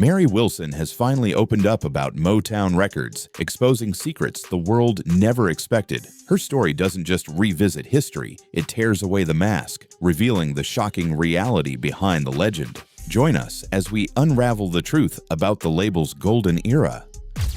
Mary Wilson has finally opened up about Motown Records, exposing secrets the world never expected. Her story doesn't just revisit history, it tears away the mask, revealing the shocking reality behind the legend. Join us as we unravel the truth about the label's golden era.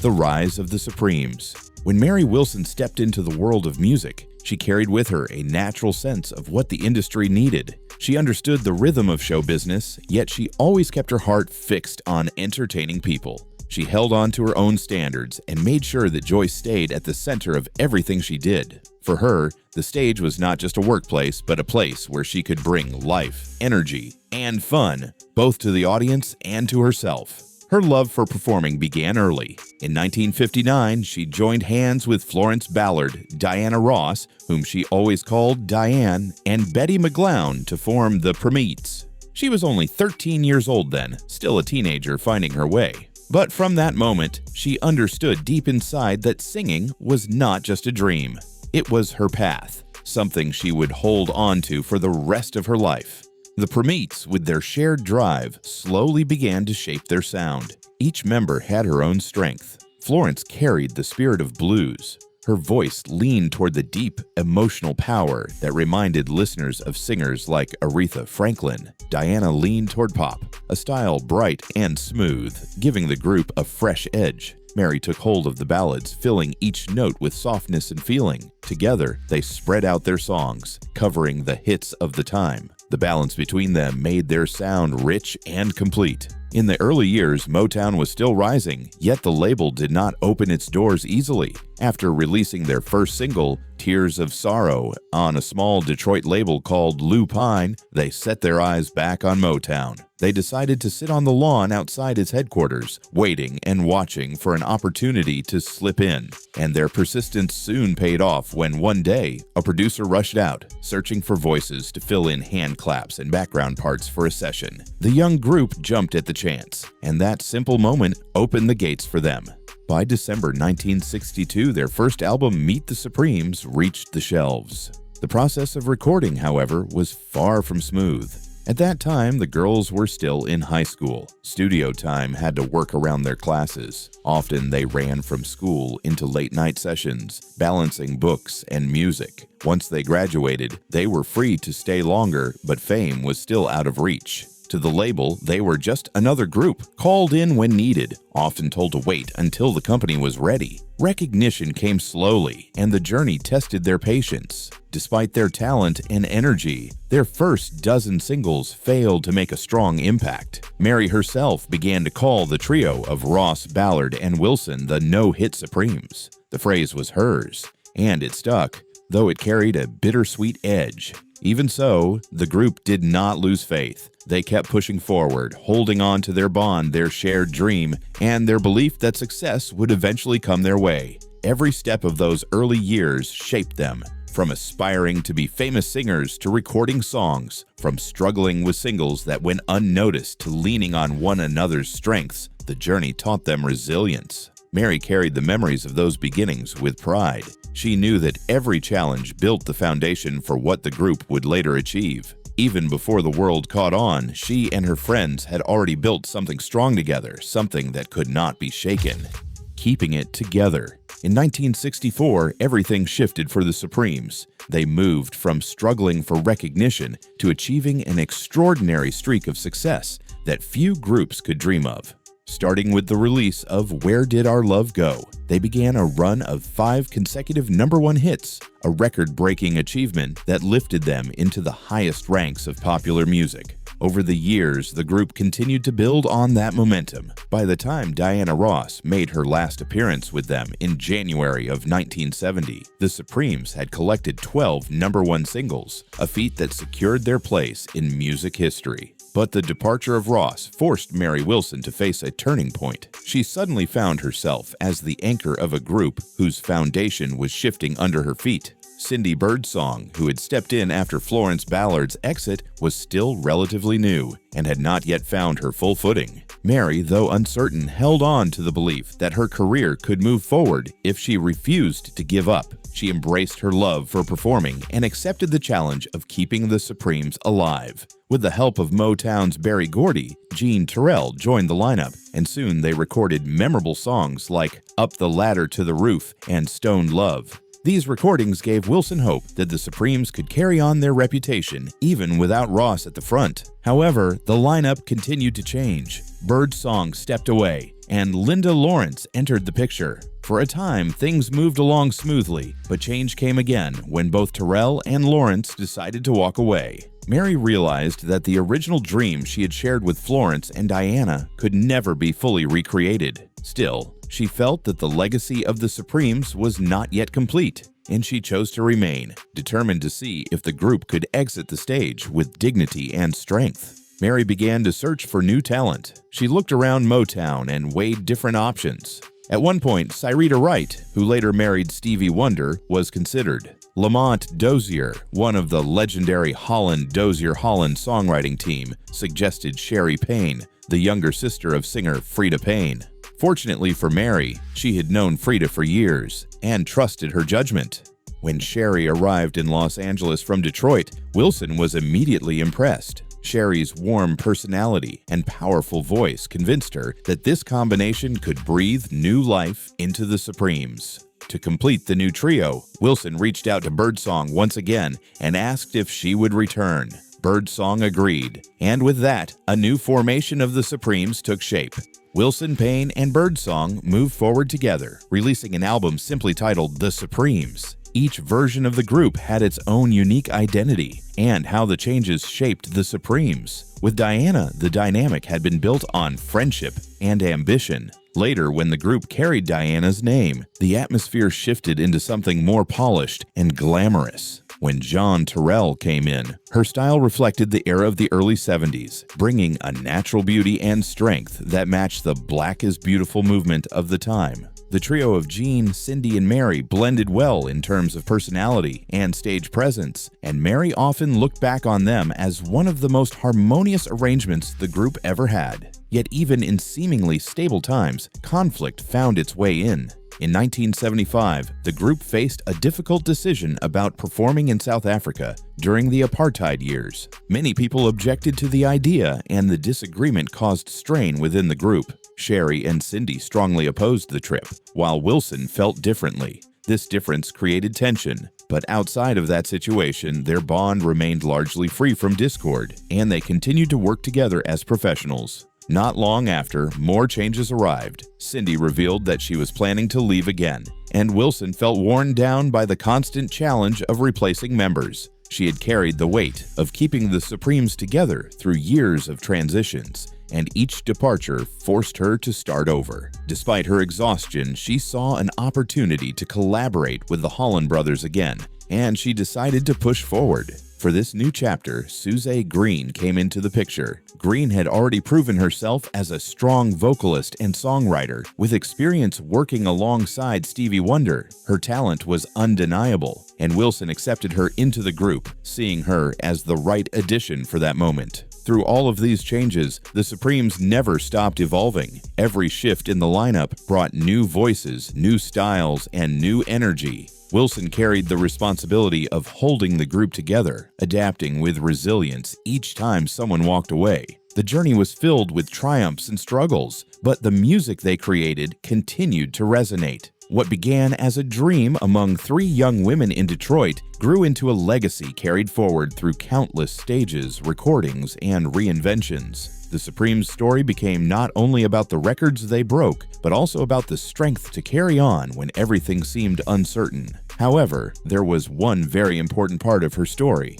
The rise of the Supremes. When Mary Wilson stepped into the world of music, she carried with her a natural sense of what the industry needed. She understood the rhythm of show business, yet she always kept her heart fixed on entertaining people. She held on to her own standards and made sure that joy stayed at the center of everything she did. For her, the stage was not just a workplace, but a place where she could bring life, energy, and fun, both to the audience and to herself. Her love for performing began early. In 1959, she joined hands with Florence Ballard, Diana Ross, whom she always called Diane, and Betty McGlown to form the Primettes. She was only 13 years old then, still a teenager finding her way. But from that moment, she understood deep inside that singing was not just a dream. It was her path, something she would hold on to for the rest of her life. The Primettes, with their shared drive, slowly began to shape their sound. Each member had her own strength. Florence carried the spirit of blues. Her voice leaned toward the deep, emotional power that reminded listeners of singers like Aretha Franklin. Diana leaned toward pop, a style bright and smooth, giving the group a fresh edge. Mary took hold of the ballads, filling each note with softness and feeling. Together, they spread out their songs, covering the hits of the time. The balance between them made their sound rich and complete. In the early years, Motown was still rising, yet the label did not open its doors easily. After releasing their first single, Tears of Sorrow, on a small Detroit label called Lupine, they set their eyes back on Motown. They decided to sit on the lawn outside its headquarters, waiting and watching for an opportunity to slip in. And their persistence soon paid off when one day, a producer rushed out, searching for voices to fill in hand claps and background parts for a session. The young group jumped at the chance, and that simple moment opened the gates for them. By December 1962, their first album, Meet the Supremes, reached the shelves. The process of recording, however, was far from smooth. At that time, the girls were still in high school. Studio time had to work around their classes. Often they ran from school into late-night sessions, balancing books and music. Once they graduated, they were free to stay longer, but fame was still out of reach. To the label, they were just another group, called in when needed, often told to wait until the company was ready. Recognition came slowly, and the journey tested their patience. Despite their talent and energy, their first dozen singles failed to make a strong impact. Mary herself began to call the trio of Ross, Ballard, and Wilson the no-hit Supremes. The phrase was hers, and it stuck, though it carried a bittersweet edge. Even so, the group did not lose faith. They kept pushing forward, holding on to their bond, their shared dream, and their belief that success would eventually come their way. Every step of those early years shaped them, from aspiring to be famous singers to recording songs, from struggling with singles that went unnoticed to leaning on one another's strengths. The journey taught them resilience. Mary carried the memories of those beginnings with pride. She knew that every challenge built the foundation for what the group would later achieve. Even before the world caught on, she and her friends had already built something strong together, something that could not be shaken. Keeping it together. In 1964, everything shifted for the Supremes. They moved from struggling for recognition to achieving an extraordinary streak of success that few groups could dream of. Starting with the release of Where Did Our Love Go?, they began a run of 5 consecutive #1 hits, a record-breaking achievement that lifted them into the highest ranks of popular music. Over the years, the group continued to build on that momentum. By the time Diana Ross made her last appearance with them in January of 1970, the Supremes had collected 12 #1 singles, a feat that secured their place in music history. But the departure of Ross forced Mary Wilson to face a turning point. She suddenly found herself as the anchor of a group whose foundation was shifting under her feet. Cindy Birdsong, who had stepped in after Florence Ballard's exit, was still relatively new and had not yet found her full footing. Mary, though uncertain, held on to the belief that her career could move forward if she refused to give up. She embraced her love for performing and accepted the challenge of keeping the Supremes alive. With the help of Motown's Berry Gordy, Jean Terrell joined the lineup, and soon they recorded memorable songs like Up the Ladder to the Roof and Stoned Love. These recordings gave Wilson hope that the Supremes could carry on their reputation even without Ross at the front. However, the lineup continued to change. Birdsong stepped away, and Linda Lawrence entered the picture. For a time, things moved along smoothly, but change came again when both Terrell and Lawrence decided to walk away. Mary realized that the original dream she had shared with Florence and Diana could never be fully recreated. Still, she felt that the legacy of the Supremes was not yet complete, and she chose to remain, determined to see if the group could exit the stage with dignity and strength. Mary began to search for new talent. She looked around Motown and weighed different options. At one point, Syreeta Wright, who later married Stevie Wonder, was considered. Lamont Dozier, one of the legendary Dozier-Holland songwriting team, suggested Sherry Payne, the younger sister of singer Freda Payne. Fortunately for Mary, she had known Freda for years and trusted her judgment. When Sherry arrived in Los Angeles from Detroit, Wilson was immediately impressed. Sherry's warm personality and powerful voice convinced her that this combination could breathe new life into the Supremes. To complete the new trio, Wilson reached out to Birdsong once again and asked if she would return. Birdsong agreed, and with that, a new formation of the Supremes took shape. Wilson, Payne, and Birdsong moved forward together, releasing an album simply titled The Supremes. Each version of the group had its own unique identity and how the changes shaped the Supremes. With Diana, the dynamic had been built on friendship and ambition. Later, when the group carried Diana's name, the atmosphere shifted into something more polished and glamorous. When Jean Terrell came in, her style reflected the era of the early 70s, bringing a natural beauty and strength that matched the Black is Beautiful movement of the time. The trio of Jean, Cindy, and Mary blended well in terms of personality and stage presence, and Mary often looked back on them as one of the most harmonious arrangements the group ever had. Yet even in seemingly stable times, conflict found its way in. In 1975, the group faced a difficult decision about performing in South Africa during the apartheid years. Many people objected to the idea, and the disagreement caused strain within the group. Sherry and Cindy strongly opposed the trip, while Wilson felt differently. This difference created tension, but outside of that situation, their bond remained largely free from discord, and they continued to work together as professionals. Not long after, more changes arrived. Cindy revealed that she was planning to leave again, and Wilson felt worn down by the constant challenge of replacing members. She had carried the weight of keeping the Supremes together through years of transitions, and each departure forced her to start over. Despite her exhaustion, she saw an opportunity to collaborate with the Holland brothers again, and she decided to push forward. For this new chapter, Suze Green came into the picture. Green had already proven herself as a strong vocalist and songwriter. With experience working alongside Stevie Wonder, her talent was undeniable, and Wilson accepted her into the group, seeing her as the right addition for that moment. Through all of these changes, the Supremes never stopped evolving. Every shift in the lineup brought new voices, new styles, and new energy. Wilson carried the responsibility of holding the group together, adapting with resilience each time someone walked away. The journey was filled with triumphs and struggles, but the music they created continued to resonate. What began as a dream among three young women in Detroit grew into a legacy carried forward through countless stages, recordings, and reinventions. The Supremes' story became not only about the records they broke, but also about the strength to carry on when everything seemed uncertain. However, there was one very important part of her story: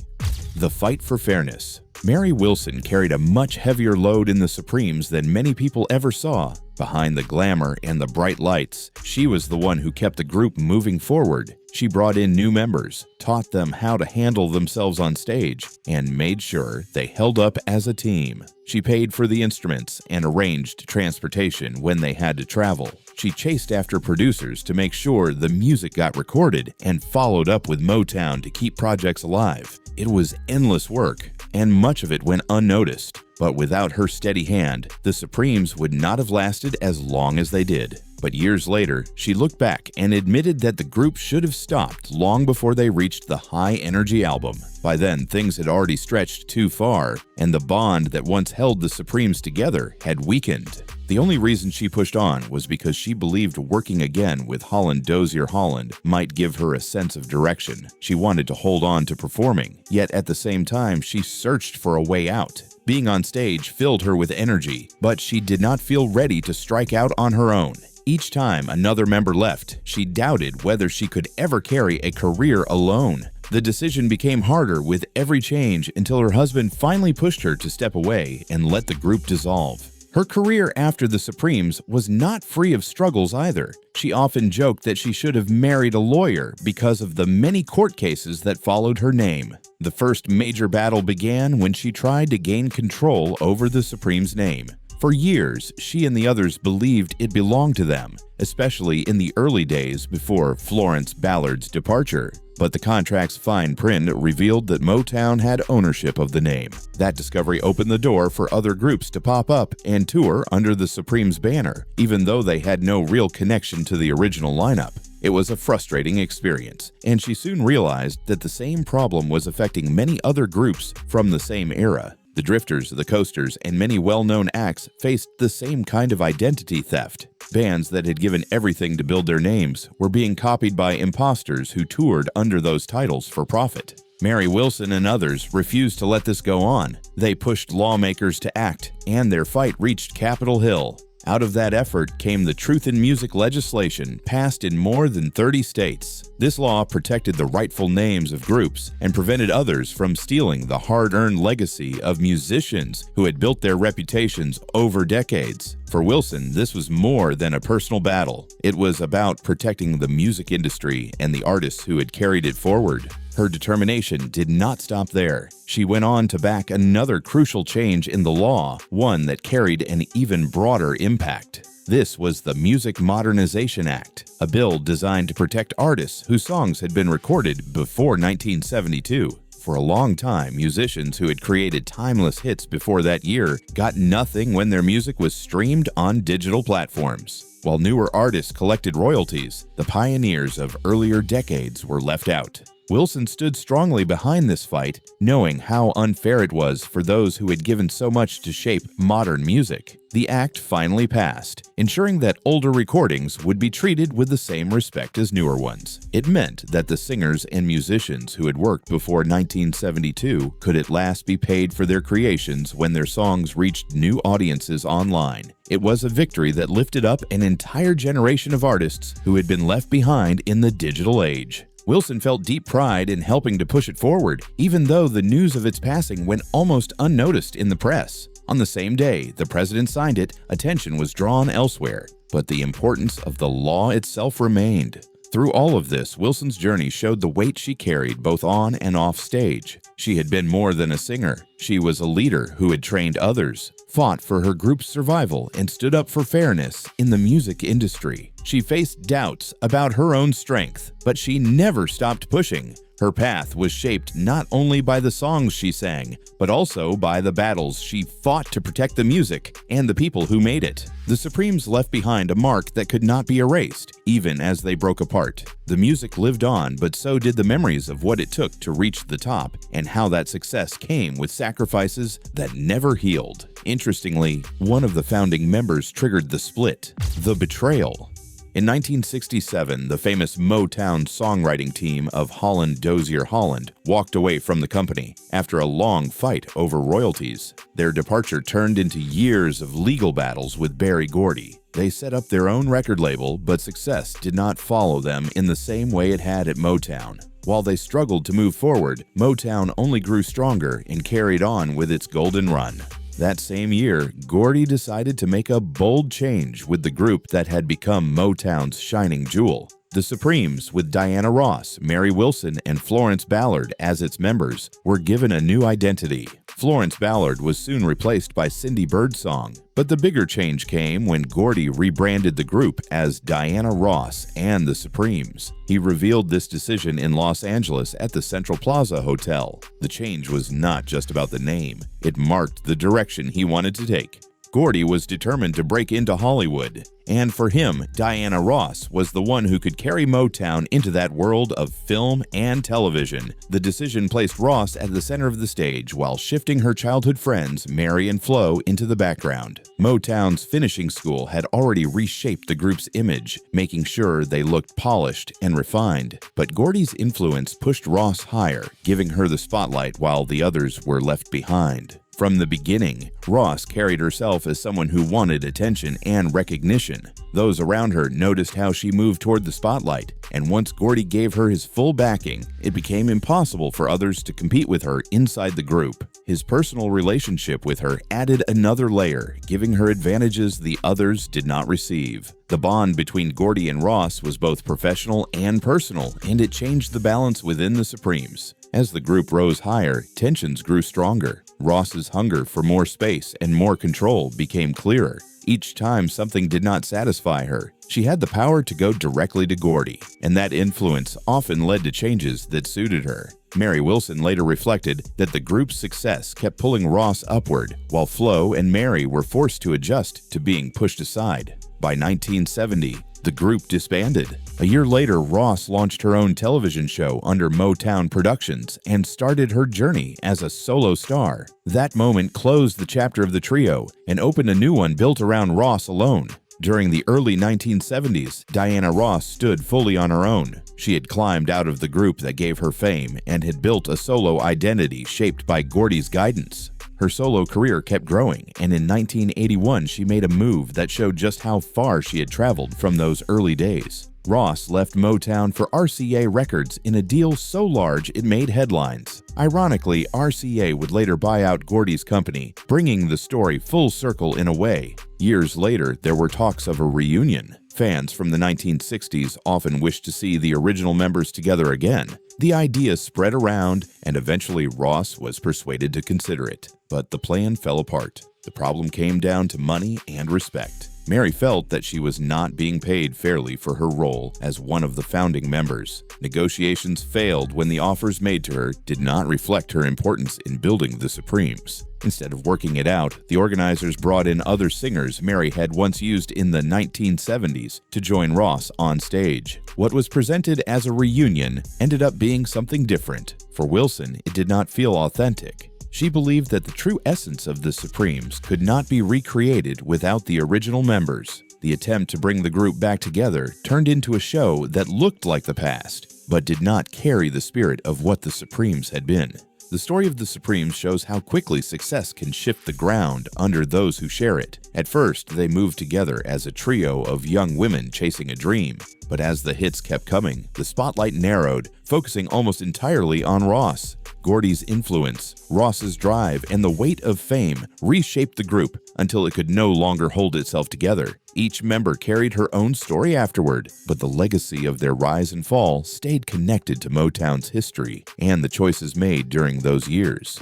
the fight for fairness. Mary Wilson carried a much heavier load in the Supremes than many people ever saw. Behind the glamour and the bright lights, she was the one who kept the group moving forward. She brought in new members, taught them how to handle themselves on stage, and made sure they held up as a team. She paid for the instruments and arranged transportation when they had to travel. She chased after producers to make sure the music got recorded and followed up with Motown to keep projects alive. It was endless work, and much of it went unnoticed. But without her steady hand, the Supremes would not have lasted as long as they did. But years later, she looked back and admitted that the group should have stopped long before they reached the high-energy album. By then, things had already stretched too far, and the bond that once held the Supremes together had weakened. The only reason she pushed on was because she believed working again with Holland Dozier Holland might give her a sense of direction. She wanted to hold on to performing, yet at the same time, she searched for a way out. Being on stage filled her with energy, but she did not feel ready to strike out on her own. Each time another member left, she doubted whether she could ever carry a career alone. The decision became harder with every change until her husband finally pushed her to step away and let the group dissolve. Her career after the Supremes was not free of struggles either. She often joked that she should have married a lawyer because of the many court cases that followed her name. The first major battle began when she tried to gain control over the Supremes' name. For years, she and the others believed it belonged to them, especially in the early days before Florence Ballard's departure. But the contract's fine print revealed that Motown had ownership of the name. That discovery opened the door for other groups to pop up and tour under the Supremes banner, even though they had no real connection to the original lineup. It was a frustrating experience, and she soon realized that the same problem was affecting many other groups from the same era. The Drifters, the Coasters, and many well-known acts faced the same kind of identity theft. Bands that had given everything to build their names were being copied by imposters who toured under those titles for profit. Mary Wilson and others refused to let this go on. They pushed lawmakers to act, and their fight reached Capitol Hill. Out of that effort came the Truth in Music legislation passed in more than 30 states. This law protected the rightful names of groups and prevented others from stealing the hard-earned legacy of musicians who had built their reputations over decades. For Wilson, this was more than a personal battle. It was about protecting the music industry and the artists who had carried it forward. Her determination did not stop there. She went on to back another crucial change in the law, one that carried an even broader impact. This was the Music Modernization Act, a bill designed to protect artists whose songs had been recorded before 1972. For a long time, musicians who had created timeless hits before that year got nothing when their music was streamed on digital platforms. While newer artists collected royalties, the pioneers of earlier decades were left out. Wilson stood strongly behind this fight, knowing how unfair it was for those who had given so much to shape modern music. The act finally passed, ensuring that older recordings would be treated with the same respect as newer ones. It meant that the singers and musicians who had worked before 1972 could at last be paid for their creations when their songs reached new audiences online. It was a victory that lifted up an entire generation of artists who had been left behind in the digital age. Wilson felt deep pride in helping to push it forward, even though the news of its passing went almost unnoticed in the press. On the same day the president signed it, attention was drawn elsewhere, but the importance of the law itself remained. Through all of this, Wilson's journey showed the weight she carried both on and off stage. She had been more than a singer. She was a leader who had trained others, fought for her group's survival, and stood up for fairness in the music industry. She faced doubts about her own strength, but she never stopped pushing. Her path was shaped not only by the songs she sang, but also by the battles she fought to protect the music and the people who made it. The Supremes left behind a mark that could not be erased, even as they broke apart. The music lived on, but so did the memories of what it took to reach the top and how that success came with sacrifices that never healed. Interestingly, one of the founding members triggered the split: the betrayal. In 1967, the famous Motown songwriting team of Holland Dozier Holland walked away from the company after a long fight over royalties. Their departure turned into years of legal battles with Berry Gordy. They set up their own record label, but success did not follow them in the same way it had at Motown. While they struggled to move forward, Motown only grew stronger and carried on with its golden run. That same year, Gordy decided to make a bold change with the group that had become Motown's shining jewel. The Supremes, with Diana Ross, Mary Wilson, and Florence Ballard as its members, were given a new identity. Florence Ballard was soon replaced by Cindy Birdsong, but the bigger change came when Gordy rebranded the group as Diana Ross and the Supremes. He revealed this decision in Los Angeles at the Central Plaza Hotel. The change was not just about the name. It marked the direction he wanted to take. Gordy was determined to break into Hollywood, and for him, Diana Ross was the one who could carry Motown into that world of film and television. The decision placed Ross at the center of the stage while shifting her childhood friends, Mary and Flo, into the background. Motown's finishing school had already reshaped the group's image, making sure they looked polished and refined. But Gordy's influence pushed Ross higher, giving her the spotlight while the others were left behind. From the beginning, Ross carried herself as someone who wanted attention and recognition. Those around her noticed how she moved toward the spotlight, and once Gordy gave her his full backing, it became impossible for others to compete with her inside the group. His personal relationship with her added another layer, giving her advantages the others did not receive. The bond between Gordy and Ross was both professional and personal, and it changed the balance within the Supremes. As the group rose higher, tensions grew stronger. Ross's hunger for more space and more control became clearer. Each time something did not satisfy her, she had the power to go directly to Gordy, and that influence often led to changes that suited her. Mary Wilson later reflected that the group's success kept pulling Ross upward, while Flo and Mary were forced to adjust to being pushed aside. By 1970, the group disbanded. A year later, Ross launched her own television show under Motown Productions and started her journey as a solo star. That moment closed the chapter of the trio and opened a new one built around Ross alone. During the early 1970s, Diana Ross stood fully on her own. She had climbed out of the group that gave her fame and had built a solo identity shaped by Gordy's guidance. Her solo career kept growing, and in 1981 she made a move that showed just how far she had traveled from those early days. Ross left Motown for RCA Records in a deal so large it made headlines. Ironically, RCA would later buy out Gordy's company, bringing the story full circle in a way. Years later, there were talks of a reunion. Fans from the 1960s often wished to see the original members together again. The idea spread around, and eventually Ross was persuaded to consider it. But the plan fell apart. The problem came down to money and respect. Mary felt that she was not being paid fairly for her role as one of the founding members. Negotiations failed when the offers made to her did not reflect her importance in building the Supremes. Instead of working it out, the organizers brought in other singers Mary had once used in the 1970s to join Ross on stage. What was presented as a reunion ended up being something different. For Wilson, it did not feel authentic. She believed that the true essence of the Supremes could not be recreated without the original members. The attempt to bring the group back together turned into a show that looked like the past, but did not carry the spirit of what the Supremes had been. The story of the Supremes shows how quickly success can shift the ground under those who share it. At first, they moved together as a trio of young women chasing a dream. But as the hits kept coming, the spotlight narrowed, focusing almost entirely on Ross. Gordy's influence, Ross's drive, and the weight of fame reshaped the group until it could no longer hold itself together. Each member carried her own story afterward, but the legacy of their rise and fall stayed connected to Motown's history and the choices made during those years.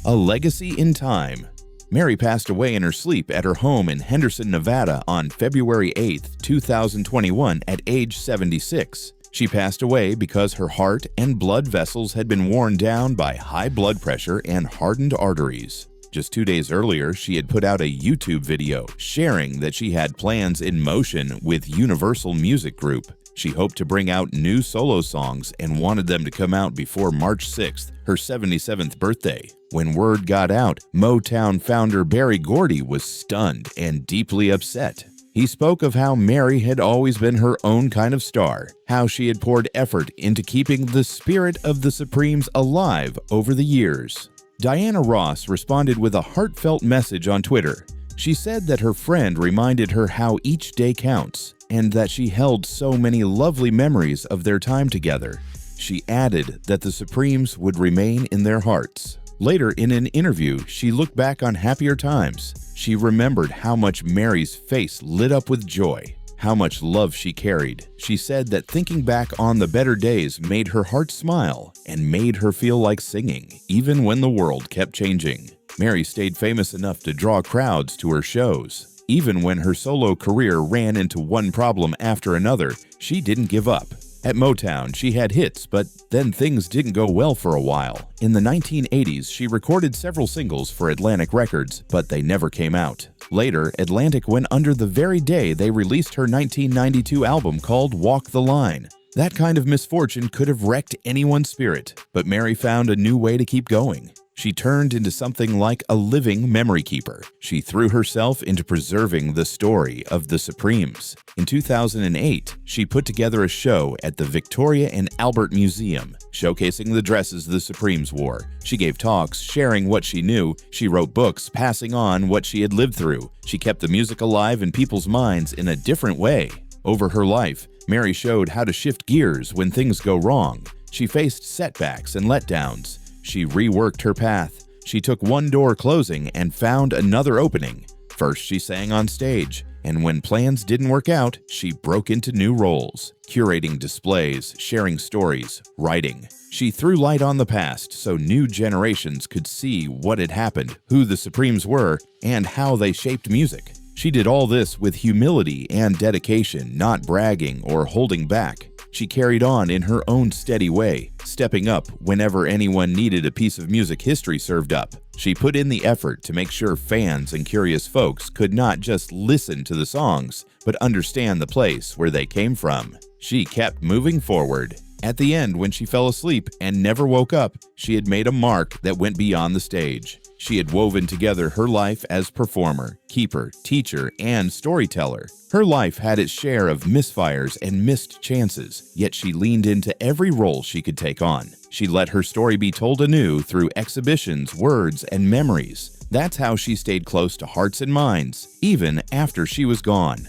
A legacy in time. Mary passed away in her sleep at her home in Henderson, Nevada on February 8, 2021 at age 76. She passed away because her heart and blood vessels had been worn down by high blood pressure and hardened arteries. Just 2 days earlier, she had put out a YouTube video sharing that she had plans in motion with Universal Music Group. She hoped to bring out new solo songs and wanted them to come out before March 6th, her 77th birthday. When word got out, Motown founder Berry Gordy was stunned and deeply upset. He spoke of how Mary had always been her own kind of star, how she had poured effort into keeping the spirit of the Supremes alive over the years. Diana Ross responded with a heartfelt message on Twitter. She said that her friend reminded her how each day counts, and that she held so many lovely memories of their time together. She added that the Supremes would remain in their hearts. Later in an interview, she looked back on happier times. She remembered how much Mary's face lit up with joy, how much love she carried. She said that thinking back on the better days made her heart smile and made her feel like singing, even when the world kept changing. Mary stayed famous enough to draw crowds to her shows. Even when her solo career ran into one problem after another, she didn't give up. At Motown, she had hits, but then things didn't go well for a while. In the 1980s, she recorded several singles for Atlantic Records, but they never came out. Later, Atlantic went under the very day they released her 1992 album called Walk the Line. That kind of misfortune could have wrecked anyone's spirit, but Mary found a new way to keep going. She turned into something like a living memory keeper. She threw herself into preserving the story of the Supremes. In 2008, she put together a show at the Victoria and Albert Museum, showcasing the dresses the Supremes wore. She gave talks, sharing what she knew. She wrote books, passing on what she had lived through. She kept the music alive in people's minds in a different way. Over her life, Mary showed how to shift gears when things go wrong. She faced setbacks and letdowns. She reworked her path. She took one door closing and found another opening. First, she sang on stage, and when plans didn't work out, she broke into new roles, curating displays, sharing stories, writing. She threw light on the past so new generations could see what had happened, who the Supremes were, and how they shaped music. She did all this with humility and dedication, not bragging or holding back. She carried on in her own steady way, stepping up whenever anyone needed a piece of music history served up. She put in the effort to make sure fans and curious folks could not just listen to the songs, but understand the place where they came from. She kept moving forward. At the end, when she fell asleep and never woke up, she had made a mark that went beyond the stage. She had woven together her life as performer, keeper, teacher, and storyteller. Her life had its share of misfires and missed chances, yet she leaned into every role she could take on. She let her story be told anew through exhibitions, words, and memories. That's how she stayed close to hearts and minds, even after she was gone.